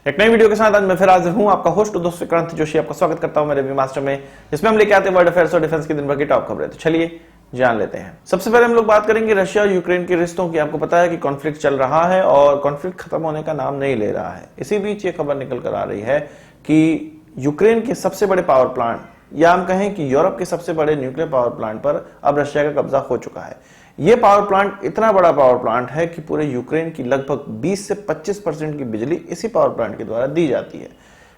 एक नई वीडियो के साथ आज मैं फिर हाजिर हूं, आपका होस्ट दोस्त विक्रांत जोशी आपका स्वागत करता हूं मेरे वी मास्टर में, जिसमें हम लेके आते हैं वर्ल्ड अफेयर्स और डिफेंस की दिन भर की टॉप खबरें। तो चलिए जान लेते हैं। सबसे पहले हम लोग बात करेंगे रशिया और यूक्रेन के रिश्तों की। आपको पता है कि कॉन्फ्लिक्ट चल रहा है और कॉन्फ्लिक्ट खत्म होने का नाम नहीं ले रहा है। इसी बीच ये खबर निकल कर आ रही है कि यूक्रेन के सबसे बड़े पावर प्लांट या हम कहें कि यूरोप के सबसे बड़े न्यूक्लियर पावर प्लांट पर अब रशिया का कब्जा हो चुका है। यह पावर प्लांट इतना बड़ा पावर प्लांट है कि पूरे यूक्रेन की लगभग 20 से 25% की बिजली इसी पावर प्लांट के द्वारा दी जाती है।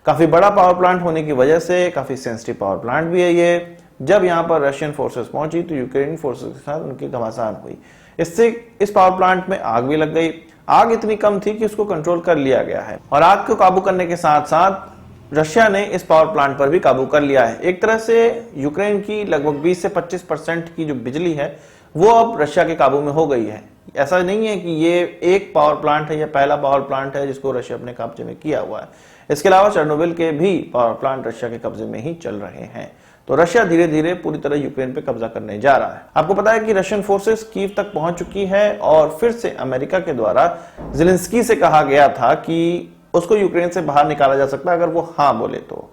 काफी बड़ा पावर प्लांट होने की वजह से काफी सेंसिटिव पावर प्लांट भी है ये। जब यहां पर रशियन फोर्सेस पहुंची तो यूक्रेनी फोर्सेस के साथ उनकी घमासान हुई। इससे इस पावर प्लांट में आग भी लग गई। आग इतनी कम थी कि उसको कंट्रोल कर लिया गया है और आग को काबू करने के साथ साथ रशिया ने इस पावर प्लांट पर भी काबू कर लिया है। एक तरह से यूक्रेन की लगभग 20 से 25% की जो बिजली है वो अब रशिया के काबू में हो गई है। ऐसा नहीं है कि ये एक पावर प्लांट है या पहला पावर प्लांट है जिसको रशिया अपने कब्जे में किया हुआ है। इसके अलावा चेर्नोबिल के भी पावर प्लांट रशिया के कब्जे में ही चल रहे हैं। तो रशिया धीरे धीरे पूरी तरह यूक्रेन पे कब्जा करने जा रहा है। आपको पता है कि रशियन फोर्सेस कीव तक पहुंच चुकी है और फिर से अमेरिका के द्वारा ज़ेलेंस्की से कहा गया था कि उसको यूक्रेन से बाहर निकाला जा सकता है अगर वो हाँ बोले तो।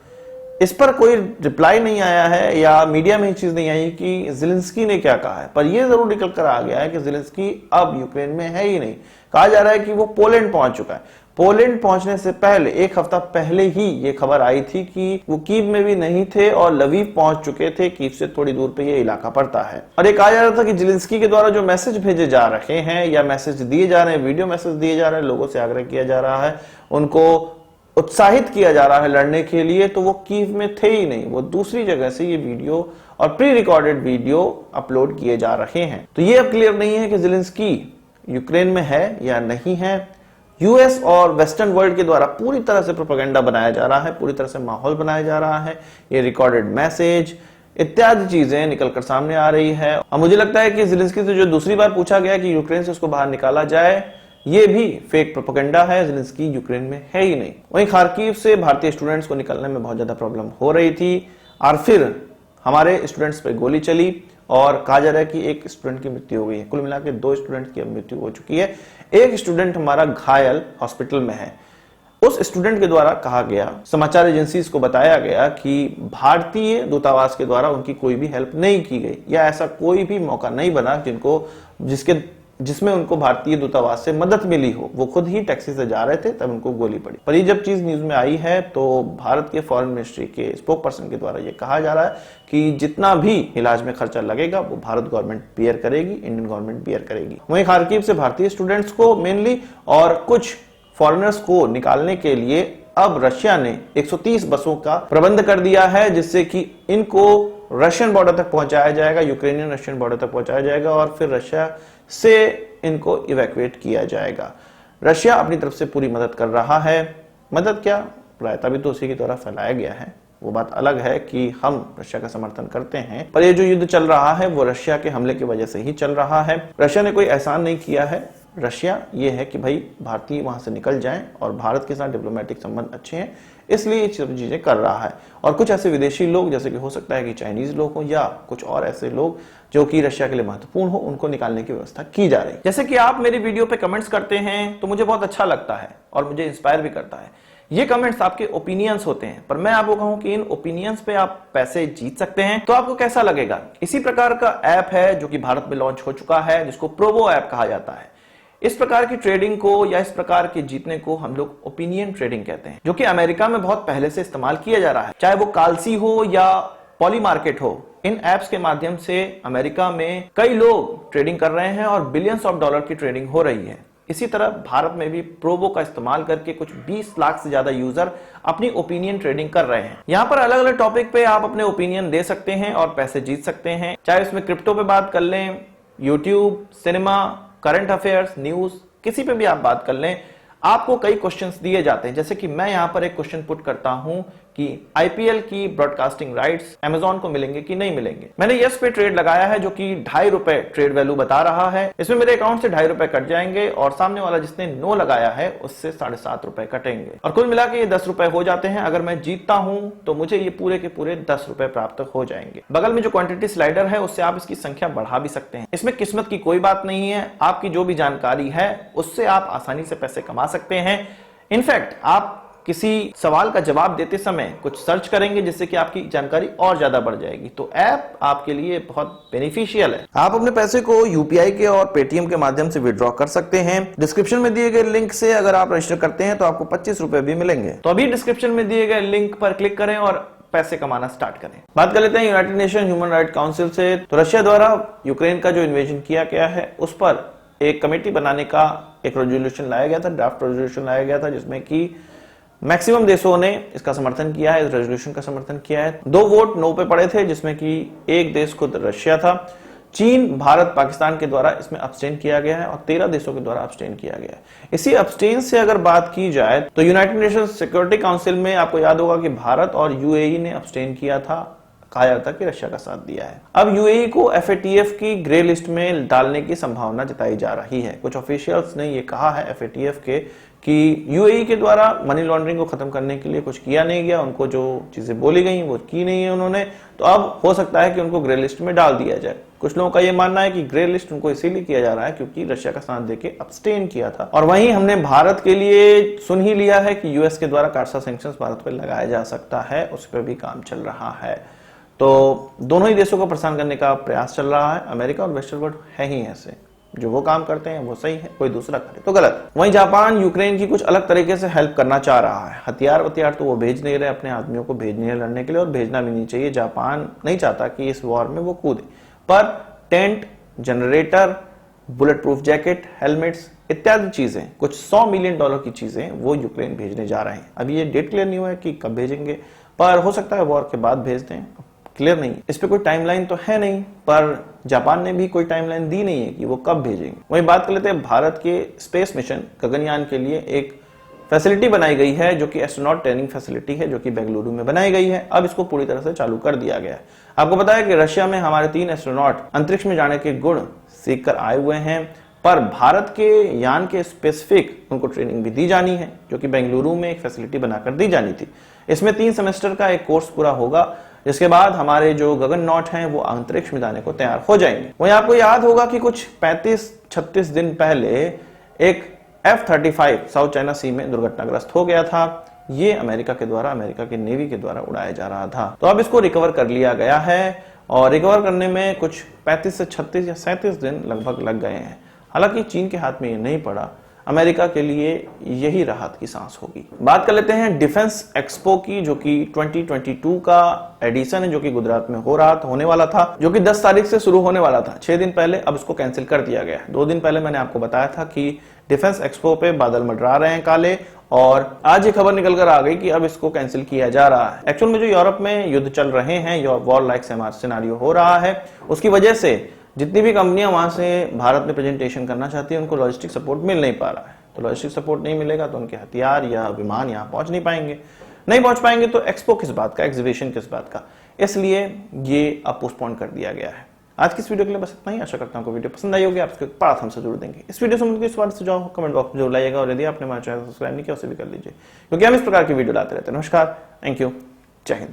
इस पर कोई रिप्लाई नहीं आया है या मीडिया में ये चीज नहीं आई कि ज़ेलेंस्की ने क्या कहा है, पर यह जरूर निकल कर आ गया है कि ज़ेलेंस्की अब यूक्रेन में है ही नहीं। कहा जा रहा है कि वो पोलैंड पहुंच चुका है। पोलैंड पहुंचने से पहले एक हफ्ता पहले ही ये खबर आई थी कि वो कीव में भी नहीं थे और लवीव पहुंच चुके थे। कीव से थोड़ी दूर पे ये इलाका पड़ता है। और ये कहा जा रहा था कि ज़ेलेंस्की के द्वारा जो मैसेज भेजे जा रहे हैं या मैसेज दिए जा रहे हैं, वीडियो मैसेज दिए जा रहे हैं, लोगों से आग्रह किया जा रहा है, उनको उत्साहित किया जा रहा है लड़ने के लिए, तो वो कीव में थे ही नहीं। वो दूसरी जगह से ये वीडियो और प्री रिकॉर्डेड वीडियो अपलोड किए जा रहे हैं। तो ये अब क्लियर नहीं है कि ज़ेलेंस्की यूक्रेन में है या नहीं है। यूएस और वेस्टर्न वर्ल्ड के द्वारा पूरी तरह से प्रोपेगेंडा बनाया जा रहा है, पूरी तरह से माहौल बनाया जा रहा है। ये रिकॉर्डेड मैसेज इत्यादि चीजें निकलकर सामने आ रही है। और मुझे लगता है कि ज़ेलेंस्की से जो दूसरी बार पूछा गया कि यूक्रेन से उसको बाहर निकाला जाए, ये भी फेक प्रोपेगेंडा है। ज़ेलेंस्की यूक्रेन में है ही नहीं। वहीं खार्किव से भारतीय स्टूडेंट्स को निकलने में बहुत ज्यादा प्रॉब्लम हो रही थी और फिर हमारे स्टूडेंट्स पे गोली चली और कहा जा रहा है कि एक स्टूडेंट की मृत्यु हो गई है। कुल मिलाकर 2 स्टूडेंट की मृत्यु हो चुकी है। एक स्टूडेंट हमारा घायल हॉस्पिटल में है। उस स्टूडेंट के द्वारा कहा गया, समाचार एजेंसीज को बताया गया कि भारतीय दूतावास के द्वारा उनकी कोई भी हेल्प नहीं की गई या ऐसा कोई भी मौका नहीं बना जिसमें उनको भारतीय दूतावास से मदद मिली हो। वो खुद ही टैक्सी से जा रहे थे तब उनको गोली पड़ी। पर ये जब चीज न्यूज में आई है तो भारत के फॉरेन मिनिस्ट्री के स्पोक पर्सन के द्वारा ये कहा जा रहा है कि जितना भी इलाज में खर्चा लगेगा वो भारत गवर्नमेंट बियर करेगी, इंडियन गवर्नमेंट बियर करेगी। वहीं खार्किव से भारतीय स्टूडेंट्स को मेनली और कुछ फॉरेनर्स को निकालने के लिए अब रशिया ने 130 बसों का प्रबंध कर दिया है, जिससे कि इनको रशियन बॉर्डर तक पहुंचाया जाएगा, यूक्रेनियन रशियन बॉर्डर तक पहुंचाया जाएगा और फिर रशिया से इनको इवैक्यूएट किया जाएगा। रशिया अपनी तरफ से पूरी मदद कर रहा है। मदद क्या, रायता भी तो उसी की तरफ फैलाया गया है। वो बात अलग है कि हम रशिया का समर्थन करते हैं, पर ये जो युद्ध चल रहा है वो रशिया के हमले की वजह से ही चल रहा है। रशिया ने कोई एहसान नहीं किया है। रशिया ये है कि भाई भारतीय वहां से निकल जाएं और भारत के साथ डिप्लोमेटिक संबंध अच्छे हैं, इसलिए ये सब चीजें कर रहा है। और कुछ ऐसे विदेशी लोग, जैसे कि हो सकता है कि चाइनीज लोग हो या कुछ और ऐसे लोग जो कि रशिया के लिए महत्वपूर्ण हो, उनको निकालने की व्यवस्था की जा रही है। जैसे कि आप मेरी वीडियो पे कमेंट्स करते हैं तो मुझे बहुत अच्छा लगता है और मुझे इंस्पायर भी करता है। ये कमेंट्स आपके ओपिनियंस होते हैं, पर मैं आपको कहूं कि इन ओपिनियंस पे आप पैसे जीत सकते हैं तो आपको कैसा लगेगा। इसी प्रकार का ऐप है जो कि भारत में लॉन्च हो चुका है, जिसको प्रोबो ऐप कहा जाता है। इस प्रकार की ट्रेडिंग को या इस प्रकार के जीतने को हम लोग ओपिनियन ट्रेडिंग कहते हैं, जो कि अमेरिका में बहुत पहले से इस्तेमाल किया जा रहा है। चाहे वो कालसी हो या पॉली मार्केट हो, इन एप्स के माध्यम से अमेरिका में कई लोग ट्रेडिंग कर रहे हैं और बिलियंस ऑफ डॉलर की ट्रेडिंग हो रही है। इसी तरह भारत में भी प्रोबो का इस्तेमाल करके कुछ 20 लाख से ज्यादा यूजर अपनी ओपिनियन ट्रेडिंग कर रहे हैं। यहाँ पर अलग अलग टॉपिक पे आप अपने ओपिनियन दे सकते हैं और पैसे जीत सकते हैं। चाहे उसमें क्रिप्टो पे बात कर लें, YouTube, cinema, current affairs, news, किसी पे भी आप बात कर लें, आपको कई क्वेश्चंस दिए जाते हैं। जैसे कि मैं यहां पर एक क्वेश्चन पुट करता हूं कि आईपीएल की ब्रॉडकास्टिंग राइट्स अमेजॉन को मिलेंगे कि नहीं मिलेंगे। मैंने यस पे ट्रेड लगाया है जो कि ₹2.5 ट्रेड वैल्यू बता रहा है। इसमें मेरे अकाउंट से ₹2.5 कट जाएंगे और सामने वाला जिसने नो लगाया है उससे ₹7.5 कटेंगे और कुल मिला के ये ₹10 हो जाते हैं। अगर मैं जीतता हूं तो मुझे ये पूरे के पूरे ₹10 प्राप्त हो जाएंगे। बगल में जो क्वांटिटी स्लाइडर है उससे आप इसकी संख्या बढ़ा भी सकते हैं। इसमें किस्मत की कोई बात नहीं है, आपकी जो भी जानकारी है उससे आप आसानी से पैसे कमा सकते हैं। इनफैक्ट आप किसी सवाल का जवाब देते समय कुछ सर्च करेंगे जिससे कि आपकी जानकारी और ज्यादा बढ़ जाएगी, तो ऐप आपके लिए बहुत बेनिफिशियल है। आप अपने पैसे को यूपीआई के और पेटीएम के माध्यम से विड्रॉ कर सकते हैं। डिस्क्रिप्शन में दिए गए लिंक से अगर आप रजिस्टर करते हैं तो आपको 25 रुपए भी मिलेंगे। तो अभी डिस्क्रिप्शन में दिए गए लिंक पर क्लिक करें और पैसे कमाना स्टार्ट करें। बात कर लेते हैं United nation human right council से। तो रशिया द्वारा यूक्रेन का जो इन्वेजन किया गया है उस पर एक कमेटी बनाने का एक रेजोल्यूशन लाया गया था, ड्राफ्ट रेजोल्यूशन लाया गया था, जिसमें कि मैक्सिमम देशों ने इसका समर्थन किया है, इस रेजोल्यूशन का समर्थन किया है। 2 वोट नो पे पड़े थे, जिसमें कि एक देश खुद रशिया था। चीन, भारत, पाकिस्तान के द्वारा इसमें अब्सटेन किया गया है और 13 देशों के द्वारा अब्सटेन किया गया है। इसी अब्सटेन से अगर बात की जाए तो यूनाइटेड नेशंस सिक्योरिटी काउंसिल में आपको याद होगा कि भारत और यूएई ने अब्सटेन किया था, कहा जाता कि रशिया का साथ दिया है। अब यूएई को एफएटीएफ की ग्रे लिस्ट में डालने की संभावना जताई जा रही है। कुछ ऑफिशियल्स ने यह कहा है एफएटीएफ के कि यूएई के द्वारा मनी लॉन्ड्रिंग को खत्म करने के लिए कुछ किया नहीं गया, उनको जो चीजें बोली गई वो की नहीं है उन्होंने, तो अब हो सकता है कि उनको ग्रे लिस्ट में डाल दिया जाए। कुछ लोगों का यह मानना है कि ग्रे लिस्ट उनको इसीलिए किया जा रहा है क्योंकि रशिया का साथ देके अब्सटेन किया था। और वहीं हमने भारत के लिए सुन ही लिया है कि यूएस के द्वारा कासा सैंक्शंस भारत पर लगाया जा सकता है, उस पर भी काम चल रहा है। तो दोनों ही देशों को परेशान करने का प्रयास चल रहा है। अमेरिका और वेस्टर्न वर्ल्ड है ही ऐसे, जो वो काम करते हैं वो सही है, कोई दूसरा करे तो गलत। वहीं जापान यूक्रेन की कुछ अलग तरीके से हेल्प करना चाह रहा है। हथियार तो वो भेज नहीं रहे, अपने आदमियों को भेज नहीं रहे लड़ने के लिए, और भेजना भी नहीं चाहिए। जापान नहीं चाहता कि इस वॉर में वो कूदे, पर tent, generator, bullet proof jacket, helmets इत्यादि चीजें, कुछ $100 मिलियन की चीजें वो यूक्रेन भेजने जा रहे हैं। अभी ये डेट क्लियर नहीं हुआ है कि कब भेजेंगे, पर हो सकता है वॉर के बाद भेज दें, क्लियर नहीं। इस पे कोई टाइमलाइन तो है नहीं, पर जापान ने भी कोई टाइमलाइन दी नहीं है कि वो कब भेजेंगे। वहीं बात कर लेते हैं भारत के स्पेस मिशन गगनयान के लिए एक फैसिलिटी बनाई गई है, जो कि एस्ट्रोनॉट ट्रेनिंग फैसिलिटी है, जो कि बेंगलुरु में बनाई गई है। अब इसको पूरी तरह से चालू कर दिया गया है। आपको पता है कि रशिया में हमारे 3 एस्ट्रोनॉट अंतरिक्ष में जाने के गुण सीख कर आए हुए हैं, पर भारत के यान के स्पेसिफिक उनको ट्रेनिंग भी दी जानी है, जो कि बेंगलुरु में एक फैसिलिटी बनाकर दी जानी थी। इसमें 3 सेमेस्टर का एक कोर्स पूरा होगा, जिसके बाद हमारे जो गगननॉट हैं वो अंतरिक्ष में जाने को तैयार हो जाएंगे। वहीं आपको याद होगा कि कुछ 35-36 दिन पहले एक F-35 साउथ चाइना सी में दुर्घटनाग्रस्त हो गया था। ये अमेरिका के नेवी के द्वारा उड़ाया जा रहा था। तो अब इसको रिकवर कर लिया गया है, और रिकवर करने में कुछ 35 से 36 या 37 दिन लगभग लग गए हैं। हालांकि चीन के हाथ में ये नहीं पड़ा, अमेरिका के लिए यही राहत की सांस होगी। बात कर लेते हैं डिफेंस एक्सपो की, जो कि 2022 का एडिशन है, जो कि गुजरात में होने वाला था, जो कि 10 तारीख से शुरू होने वाला था 6 दिन पहले। अब इसको कैंसिल कर दिया गया। 2 दिन पहले मैंने आपको बताया था कि डिफेंस एक्सपो पे बादल मंडरा रहे हैं काले, और आज ये खबर निकल कर आ गई कि अब इसको कैंसिल किया जा रहा है। एक्चुअल में जो यूरोप में युद्ध चल रहे हैं, वॉर लाइक सिनेरियो हो रहा है, उसकी वजह से जितनी भी कंपनियां वहां से भारत में प्रेजेंटेशन करना चाहती है, उनको लॉजिस्टिक सपोर्ट मिल नहीं पा रहा है। तो लॉजिस्टिक सपोर्ट नहीं मिलेगा तो उनके हथियार या विमान यहाँ पहुंच नहीं पाएंगे तो एक्सपो किस बात का, एग्जीबिशन किस बात का, इसलिए ये अब पोस्टपोन कर दिया गया है। आज की इस वीडियो के लिए बस इतना ही। आशा करता हूँ वीडियो पसंद आई होगी, आपके पास हमसे जुड़ देंगे। इस वीडियो से मुझे सवाल सुझाव कमेंट बॉक्स में जरूर लाइएगा, और यदि आपने हमारे चैनल सब्सक्राइब नहीं किया उसे भी कर लीजिए, क्योंकि हम इस प्रकार की वीडियो लाते रहते हैं। नमस्कार, थैंक यू, जय हिंद।